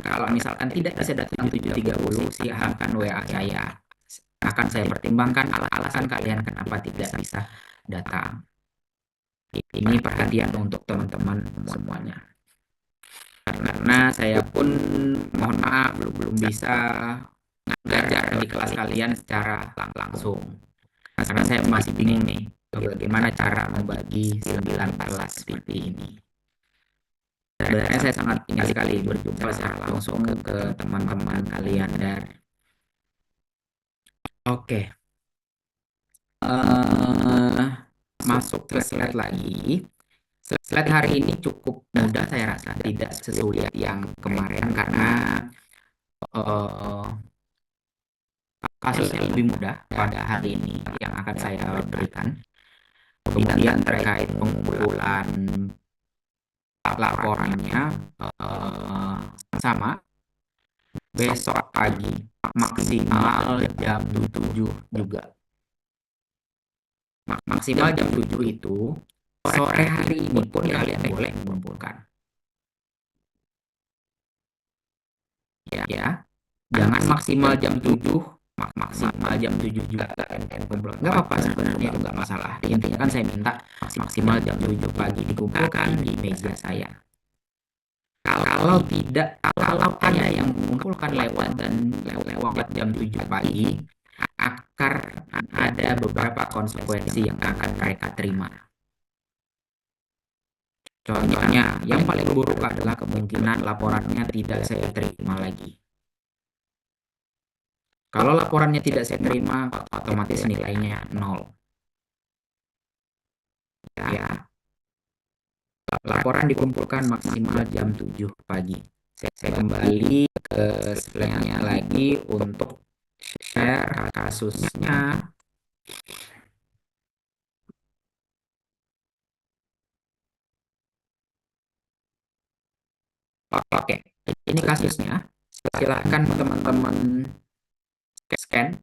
kalau misalkan tidak bisa datang 7.30, silahkan WA saya. Akan saya pertimbangkan alasan kalian kenapa tidak bisa datang. Ini perhatian untuk teman-teman semuanya. Karena saya pun mohon maaf belum bisa ngajar di kelas kalian secara langsung. Karena saya masih bingung nih bagaimana cara membagi 9 kelas seperti ini. Sebenarnya saya sangat ingin sekali berjumpa secara langsung ke teman-teman kalian dari. Oke. Masuk ke slide lagi. Slide hari ini cukup mudah saya rasa, tidak sesulit yang kemarin karena kasusnya lebih mudah pada hari ini yang akan saya berikan. Kemudian terkait pengumpulan laporannya sama besok pagi maksimal jam 7 juga. Maksimal jam 7 itu sore hari ini pun kalian boleh mengumpulkan. Ya. Jangan maksimal jam 7, maksimal jam 7 juga kalian kumpulkan. Enggak apa-apa sebenarnya, itu enggak masalah. Intinya kan saya minta maksimal jam 7 pagi dikumpulkan di meja saya. Kalau ada yang mengumpulkan lewat jam 7 pagi, akan ada beberapa konsekuensi yang akan mereka terima. Contohnya, yang paling buruk adalah kemungkinan laporannya tidak saya terima lagi. Kalau laporannya tidak saya terima, otomatis nilainya 0. Ya. Laporan dikumpulkan maksimal jam 7 pagi. Saya kembali ke slide-nya lagi untuk share kasusnya. Oke, ini kasusnya. Silahkan teman-teman scan.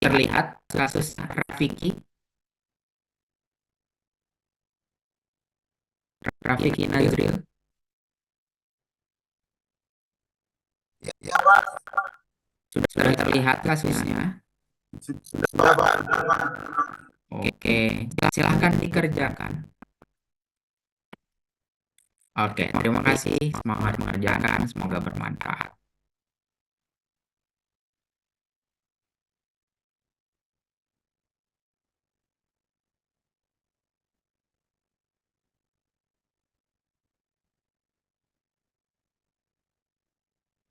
terlihat kasus Rafiki? Rafiki Nazril? Ya, Pak. Sudah terlihat kasusnya? Sudah, Pak. Oke, silahkan dikerjakan. Oke, terima kasih. Semangat mengerjakan, semoga bermanfaat.